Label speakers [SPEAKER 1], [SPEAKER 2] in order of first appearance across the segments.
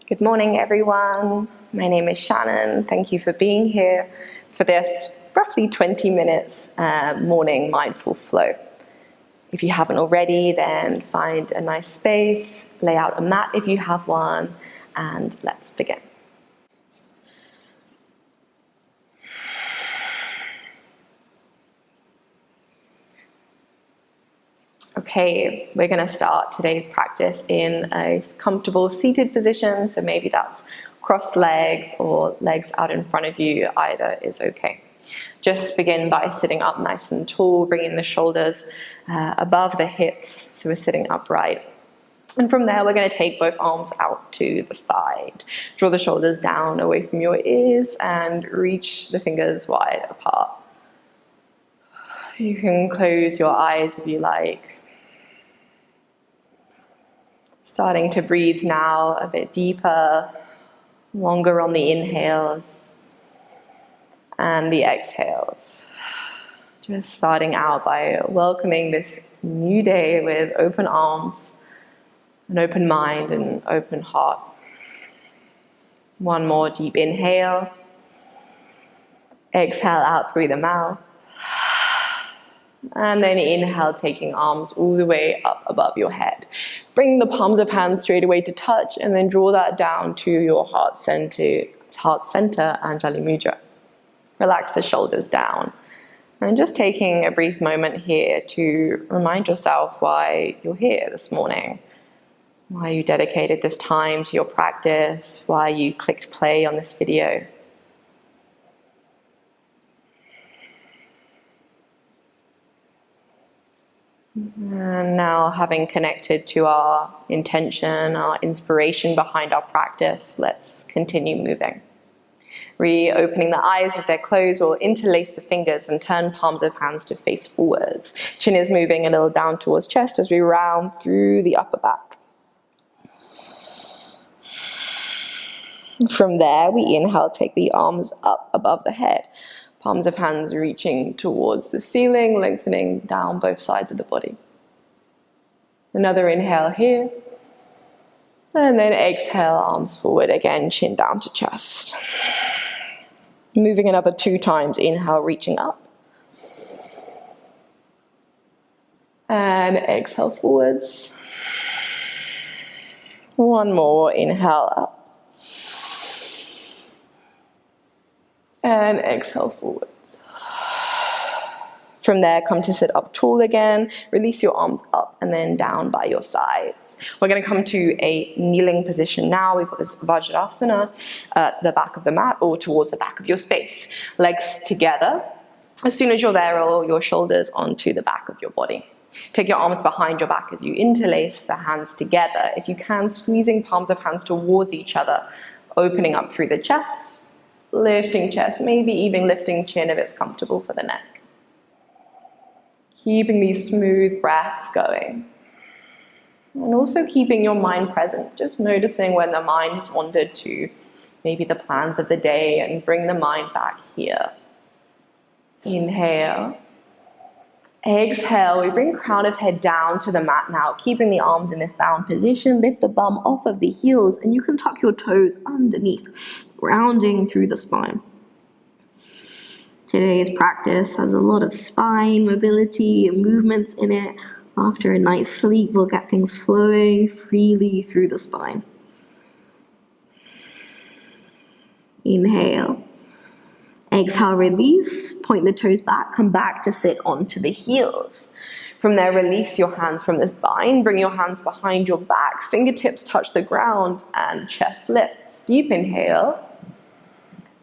[SPEAKER 1] Good morning, everyone. My name is Shannon. Thank you for being here for this roughly 20 minutes morning mindful flow. If you haven't already, then find a nice space, lay out a mat if you have one, and let's begin. Okay, we're going to start today's practice in a comfortable seated position, so maybe that's crossed legs or legs out in front of you, either is okay. Just begin by sitting up nice and tall, bringing the shoulders above the hips, so we're sitting upright. And from there, we're going to take both arms out to the side. Draw the shoulders down away from your ears and reach the fingers wide apart. You can close your eyes if you like. Starting to breathe now a bit deeper, longer on the inhales and the exhales. Just starting out by welcoming this new day with open arms, an open mind, and an open heart. One more deep inhale. Exhale out through the mouth. And then inhale, taking arms all the way up above your head. Bring the palms of hands straight away to touch, and then draw that down to your heart center, Anjali Mudra. Relax the shoulders down. And just taking a brief moment here to remind yourself why you're here this morning, why you dedicated this time to your practice, why you clicked play on this video. And now, having connected to our intention, our inspiration behind our practice, let's continue moving. Reopening the eyes if they're closed, we'll interlace the fingers and turn palms of hands to face forwards. Chin is moving a little down towards chest as we round through the upper back. From there, we inhale, take the arms up above the head. Palms of hands reaching towards the ceiling, lengthening down both sides of the body. Another inhale here. And then exhale, arms forward again, chin down to chest. Moving another 2 times, inhale, reaching up. And exhale forwards. One more, inhale up. And exhale forwards. From there, come to sit up tall again. Release your arms up and then down by your sides. We're going to come to a kneeling position now. We've got this Vajrasana at the back of the mat or towards the back of your space. Legs together. As soon as you're there, roll your shoulders onto the back of your body. Take your arms behind your back as you interlace the hands together. If you can, squeezing palms of hands towards each other, opening up through the chest. Lifting chest, maybe even lifting chin if it's comfortable for the neck. Keeping these smooth breaths going. And also keeping your mind present, just noticing when the mind has wandered to maybe the plans of the day and bring the mind back here. Inhale. Exhale, we bring crown of head down to the mat now, keeping the arms in this bound position. Lift the bum off of the heels and you can tuck your toes underneath, rounding through the spine. Today's practice has a lot of spine mobility and movements in it. After a night's sleep, we'll get things flowing freely through the spine. Inhale. Exhale, release, point the toes back, come back to sit onto the heels. From there, release your hands from this bind, bring your hands behind your back, fingertips touch the ground and chest lifts. Deep inhale.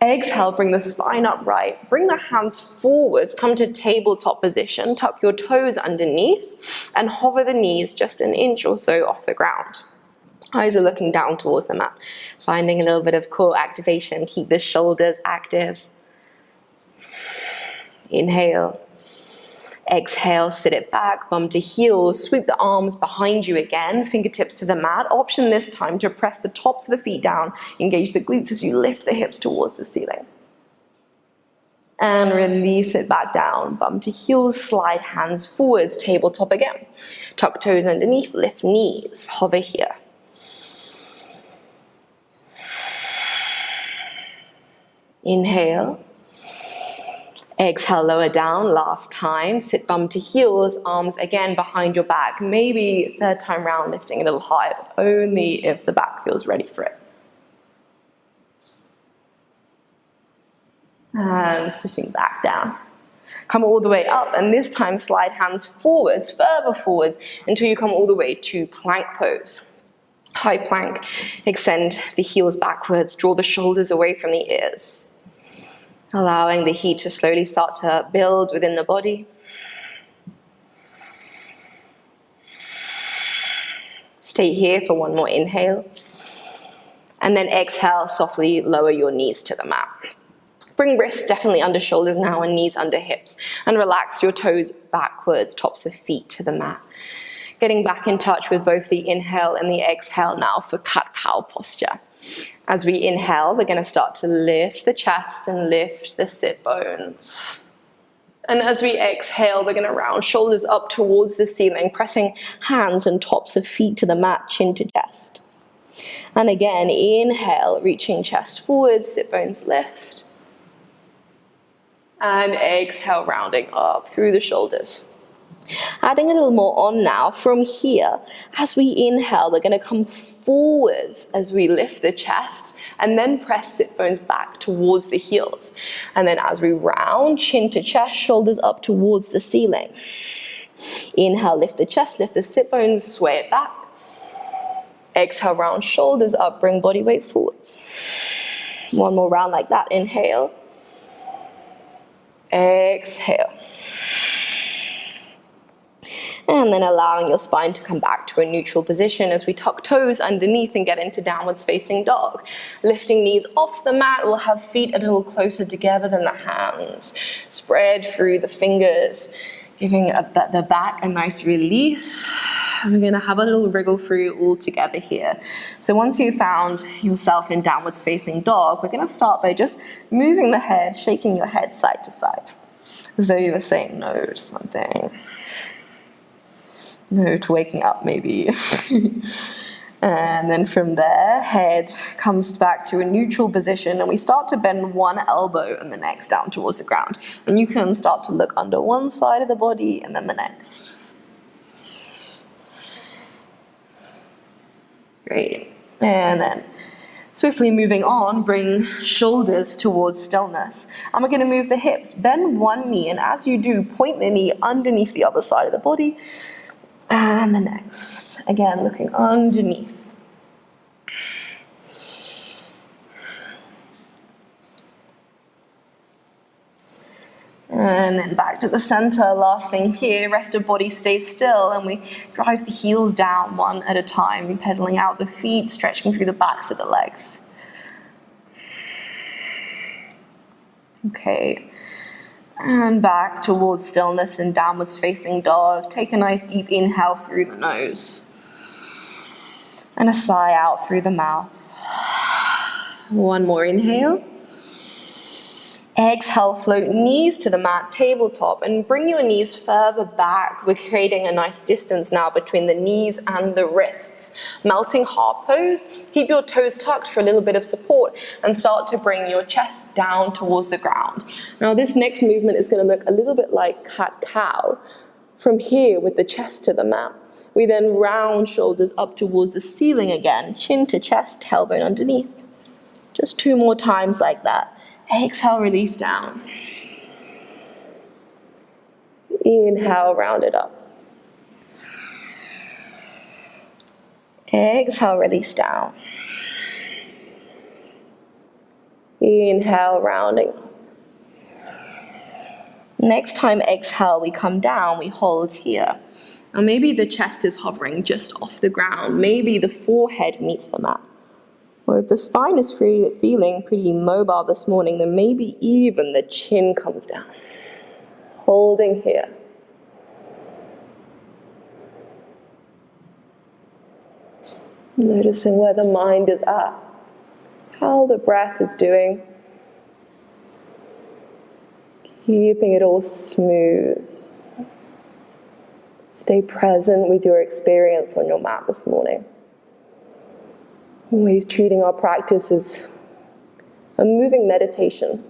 [SPEAKER 1] Exhale, bring the spine upright, bring the hands forwards, come to tabletop position, tuck your toes underneath and hover the knees just an inch or so off the ground. Eyes are looking down towards the mat, finding a little bit of core activation, keep the shoulders active. Inhale. Exhale, sit it back, bum to heels, sweep the arms behind you again, fingertips to the mat. Option this time to press the tops of the feet down, engage the glutes as you lift the hips towards the ceiling. And release it back down, bum to heels, slide hands forwards, tabletop again. Tuck toes underneath, lift knees, hover here. Inhale. Exhale, lower down, last time. Sit bum to heels, arms again behind your back. Maybe third time round, lifting a little higher, but only if the back feels ready for it. And sitting back down. Come all the way up, and this time slide hands forwards, further forwards, until you come all the way to plank pose. High plank, extend the heels backwards, draw the shoulders away from the ears. Allowing the heat to slowly start to build within the body. Stay here for one more inhale. And then exhale, softly lower your knees to the mat. Bring wrists definitely under shoulders now and knees under hips. And relax your toes backwards, tops of feet to the mat. Getting back in touch with both the inhale and the exhale now for cat-cow posture. As we inhale, we're going to start to lift the chest and lift the sit bones. And as we exhale, we're going to round shoulders up towards the ceiling, pressing hands and tops of feet to the mat, chin to chest. And again, inhale, reaching chest forward, sit bones lift. And exhale, rounding up through the shoulders. Adding a little more on now. From here, as we inhale, we're going to come forwards as we lift the chest and then press sit bones back towards the heels. And then as we round, chin to chest, shoulders up towards the ceiling. Inhale, lift the chest, lift the sit bones, sway it back. Exhale, round shoulders up, bring body weight forwards. One more round like that. Inhale. Exhale. And then allowing your spine to come back to a neutral position as we tuck toes underneath and get into downwards facing dog. Lifting knees off the mat, we'll have feet a little closer together than the hands. Spread through the fingers, giving the back a nice release. And we're going to have a little wriggle through all together here. So once you've found yourself in downwards facing dog, we're going to start by just moving the head, shaking your head side to side, as though you were saying no to something. No to waking up, maybe. And then from there, head comes back to a neutral position, and we start to bend one elbow and the next down towards the ground. And you can start to look under one side of the body and then the next. Great. And then swiftly moving on, bring shoulders towards stillness. And we're going to move the hips. Bend one knee, and as you do, point the knee underneath the other side of the body. And the next. Again, looking underneath. And then back to the center. Last thing here, rest of body stays still, and we drive the heels down one at a time, pedaling out the feet, stretching through the backs of the legs. Okay. And back towards stillness and downwards facing dog. Take a nice deep inhale through the nose. And a sigh out through the mouth. One more inhale. Exhale, float knees to the mat, tabletop, and bring your knees further back. We're creating a nice distance now between the knees and the wrists. Melting heart pose. Keep your toes tucked for a little bit of support and start to bring your chest down towards the ground. Now this next movement is going to look a little bit like cat-cow. From here with the chest to the mat. We then round shoulders up towards the ceiling again, chin to chest, tailbone underneath. Just 2 more times like that. Exhale, release down. Inhale, round it up. Exhale, release down. Inhale, rounding up. Next time exhale, we come down, we hold here. Or maybe the chest is hovering just off the ground. Maybe the forehead meets the mat. Or if the spine is feeling pretty mobile this morning, then maybe even the chin comes down. Holding here. Noticing where the mind is at. How the breath is doing. Keeping it all smooth. Stay present with your experience on your mat this morning. Always treating our practice as a moving meditation.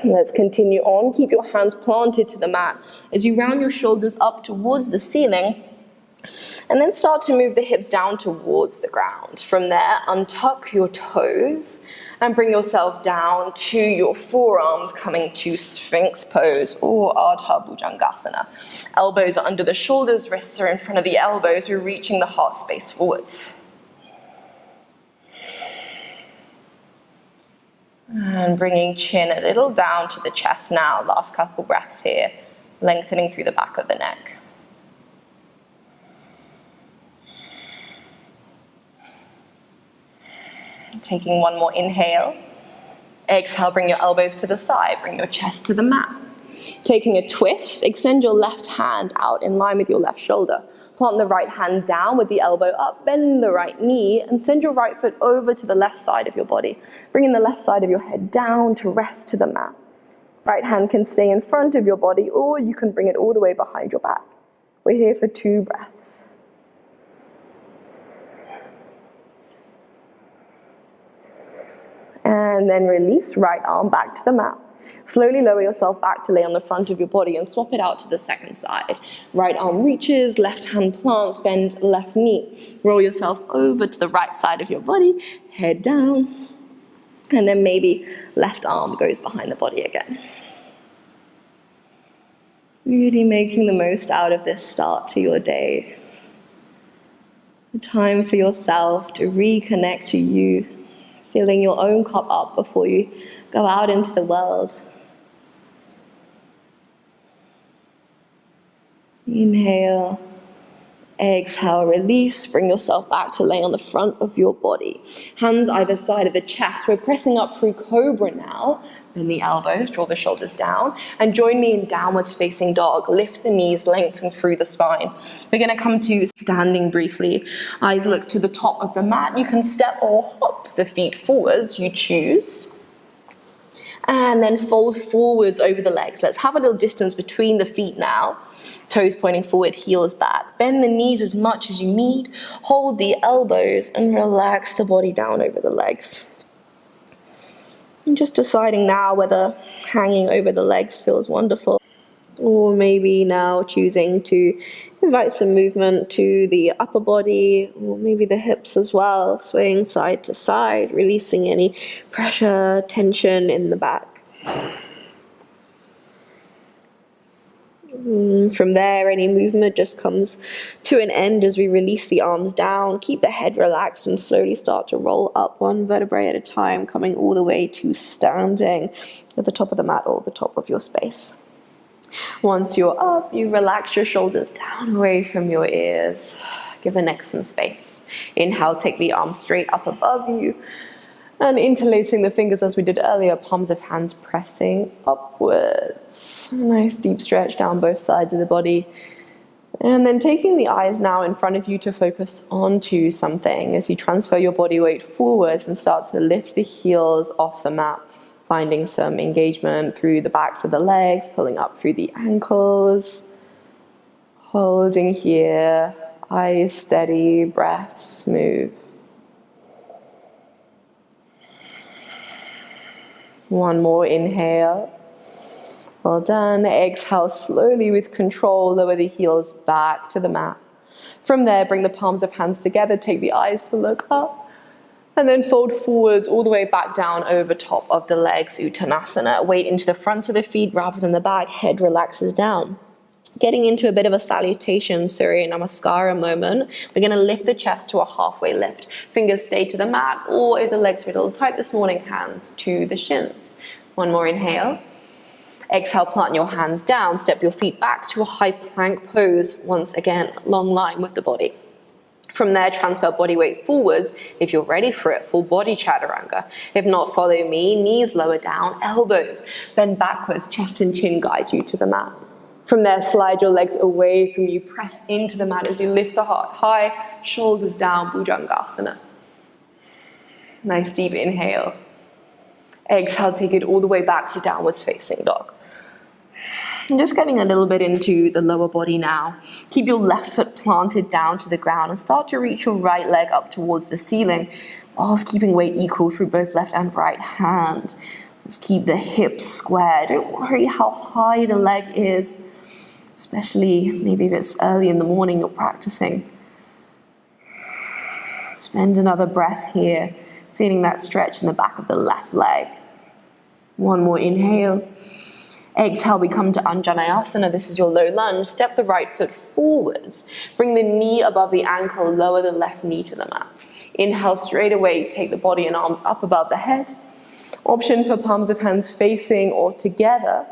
[SPEAKER 1] Let's continue on. Keep your hands planted to the mat as you round your shoulders up towards the ceiling, and then start to move the hips down towards the ground. From there, untuck your toes and bring yourself down to your forearms, coming to Sphinx pose or Ardha Bhujangasana. Elbows are under the shoulders, wrists are in front of the elbows. We're reaching the heart space forwards. And bringing chin a little down to the chest now. Last couple breaths here, lengthening through the back of the neck. Taking one more inhale. Exhale, bring your elbows to the side, bring your chest to the mat. Taking a twist, extend your left hand out in line with your left shoulder. Plant the right hand down with the elbow up, bend the right knee, and send your right foot over to the left side of your body. Bringing the left side of your head down to rest to the mat. Right hand can stay in front of your body, or you can bring it all the way behind your back. We're here for 2 breaths. And then release, right arm back to the mat. Slowly lower yourself back to lay on the front of your body and swap it out to the second side. Right arm reaches, left hand plants, bend left knee. Roll yourself over to the right side of your body, head down. And then maybe left arm goes behind the body again. Really making the most out of this start to your day. A time for yourself to reconnect to you. Filling your own cup up before you go out into the world. Inhale, exhale, release. Bring yourself back to lay on the front of your body. Hands either side of the chest. We're pressing up through cobra now. Bend the elbows, draw the shoulders down, and join me in downwards facing dog. Lift the knees, lengthen through the spine. We're going to come to standing briefly. Eyes look to the top of the mat. You can step or hop the feet forwards, you choose. And then fold forwards over the legs. Let's have a little distance between the feet now. Toes pointing forward, heels back. Bend the knees as much as you need. Hold the elbows and relax the body down over the legs. And just deciding now whether hanging over the legs feels wonderful, or maybe now choosing to invite some movement to the upper body, or maybe the hips as well, swaying side to side, releasing any pressure, tension in the back. From there, any movement just comes to an end as we release the arms down. Keep the head relaxed and slowly start to roll up one vertebrae at a time, coming all the way to standing at the top of the mat or the top of your space. Once you're up, you relax your shoulders down away from your ears. Give the neck some space. Inhale, take the arms straight up above you. And interlacing the fingers as we did earlier, palms of hands pressing upwards. Nice deep stretch down both sides of the body. And then taking the eyes now in front of you to focus onto something as you transfer your body weight forwards and start to lift the heels off the mat, finding some engagement through the backs of the legs, pulling up through the ankles. Holding here, eyes steady, breath smooth. One more inhale. Well done. Exhale slowly with control. Lower the heels back to the mat. From there, bring the palms of hands together. Take the eyes to look up. And then fold forwards all the way back down over top of the legs. Uttanasana. Weight into the fronts of the feet rather than the back. Head relaxes down. Getting into a bit of a salutations, Surya Namaskara moment. We're going to lift the chest to a halfway lift. Fingers stay to the mat, or if the legs are a little tight this morning, hands to the shins. One more inhale. Exhale, plant your hands down. Step your feet back to a high plank pose. Once again, long line with the body. From there, transfer body weight forwards. If you're ready for it, full body chaturanga. If not, follow me. Knees lower down, elbows bend backwards, chest and chin guide you to the mat. From there, slide your legs away from you. Press into the mat as you lift the heart high, shoulders down, Bhujangasana. Nice deep inhale. Exhale, take it all the way back to downwards facing dog. And just getting a little bit into the lower body now. Keep your left foot planted down to the ground and start to reach your right leg up towards the ceiling. whilst keeping weight equal through both left and right hand. Let's keep the hips square. Don't worry how high the leg is, especially maybe if it's early in the morning you're practicing. Spend another breath here, feeling that stretch in the back of the left leg. One more inhale. Exhale, we come to Anjaneyasana. This is your low lunge. Step the right foot forwards. Bring the knee above the ankle, lower the left knee to the mat. Inhale straight away, take the body and arms up above the head. Option for palms of hands facing or together.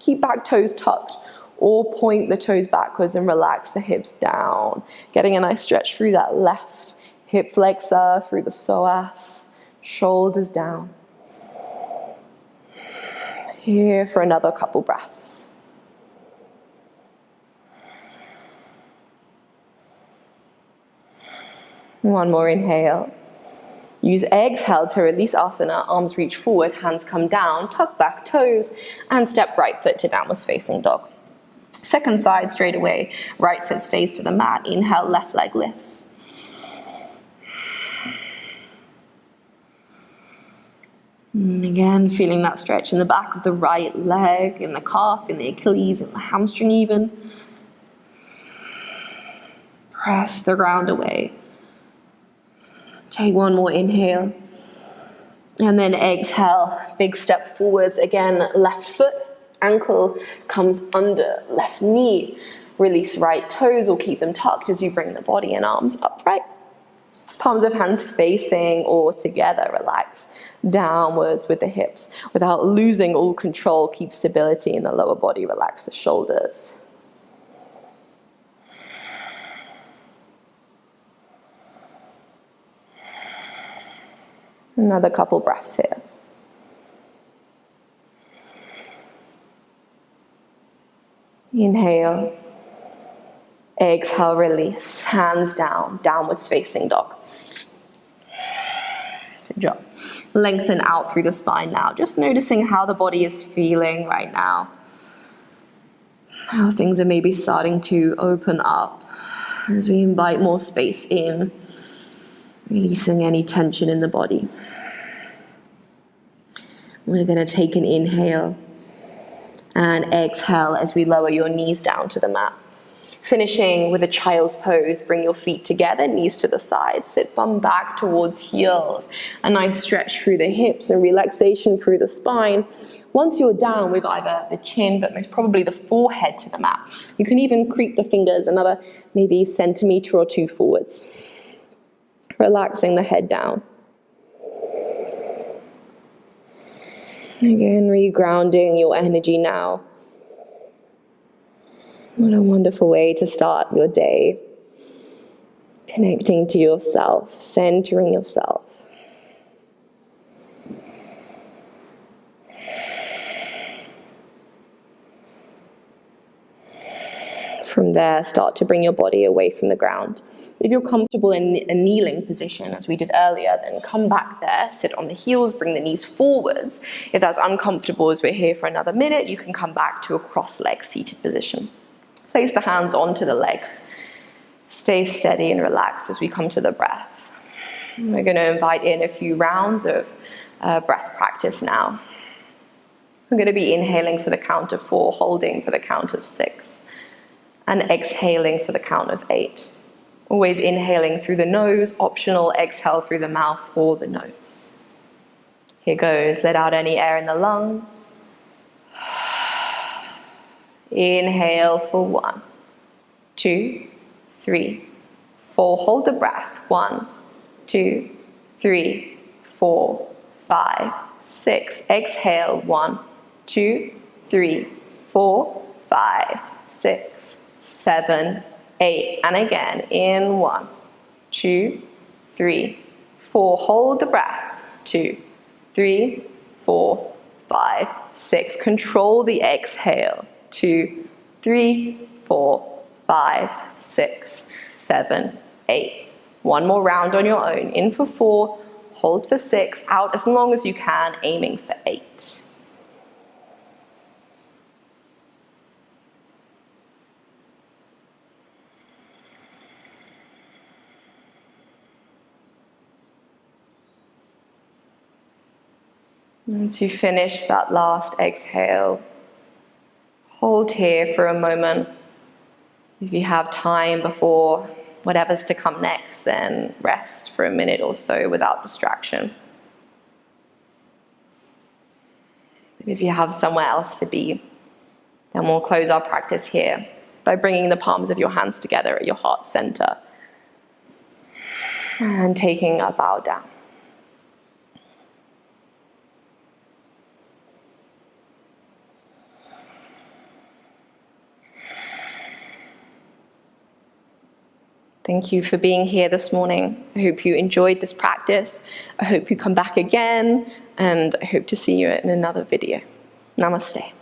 [SPEAKER 1] Keep back toes tucked or point the toes backwards and relax the hips down. Getting a nice stretch through that left hip flexor, through the psoas, shoulders down. Here for another couple breaths. One more inhale. Use exhale to release asana, arms reach forward, hands come down, tuck back toes, and step right foot to downwards facing dog. Second side straight away, right foot stays to the mat. Inhale, left leg lifts. And again, feeling that stretch in the back of the right leg, in the calf, in the Achilles, in the hamstring even. Press the ground away. Take one more inhale. And then exhale, big step forwards. Again, left foot, ankle comes under left knee. Release right toes or keep them tucked as you bring the body and arms upright. Palms of hands facing or together, relax downwards with the hips. Without losing all control, keep stability in the lower body, relax the shoulders. Another couple breaths here. Inhale. Exhale, release. Hands down, downwards facing dog. Good job. Lengthen out through the spine now. Just noticing how the body is feeling right now. How things are maybe starting to open up as we invite more space in. Releasing any tension in the body. We're going to take an inhale and exhale as we lower your knees down to the mat. Finishing with a child's pose, bring your feet together, knees to the side, sit bum back towards heels. A nice stretch through the hips and relaxation through the spine. Once you're down with either the chin, but most probably the forehead to the mat, you can even creep the fingers another maybe centimeter or two forwards. Relaxing the head down. Again, regrounding your energy now. What a wonderful way to start your day. Connecting to yourself, centering yourself. From there, start to bring your body away from the ground. If you're comfortable in a kneeling position, as we did earlier, then come back there, sit on the heels, bring the knees forwards. If that's uncomfortable as we're here for another minute, you can come back to a cross-leg seated position. Place the hands onto the legs. Stay steady and relaxed as we come to the breath. We're going to invite in a few rounds of breath practice now. We're going to be inhaling for the count of 4, holding for the count of 6, and exhaling for the count of 8. Always inhaling through the nose, optional exhale through the mouth or the nose. Here goes, let out any air in the lungs. Inhale for 1, 2, 3, 4. Hold the breath. 1, 2, 3, 4, 5, 6. Exhale. 1, 2, 3, 4, 5, 6, 7, 8. And again in 1, 2, 3, 4. Hold the breath. 2, 3, 4, 5, 6. Control the exhale. 2, 3, 4, 5, 6, 7, 8. One more round on your own. In for 4, hold for 6, out as long as you can, aiming for 8. Once you finish that last exhale, hold here for a moment. If you have time before whatever's to come next, then rest for a minute or so without distraction. But if you have somewhere else to be, then we'll close our practice here by bringing the palms of your hands together at your heart center and taking a bow down. Thank you for being here this morning. I hope you enjoyed this practice. I hope you come back again, and I hope to see you in another video. Namaste.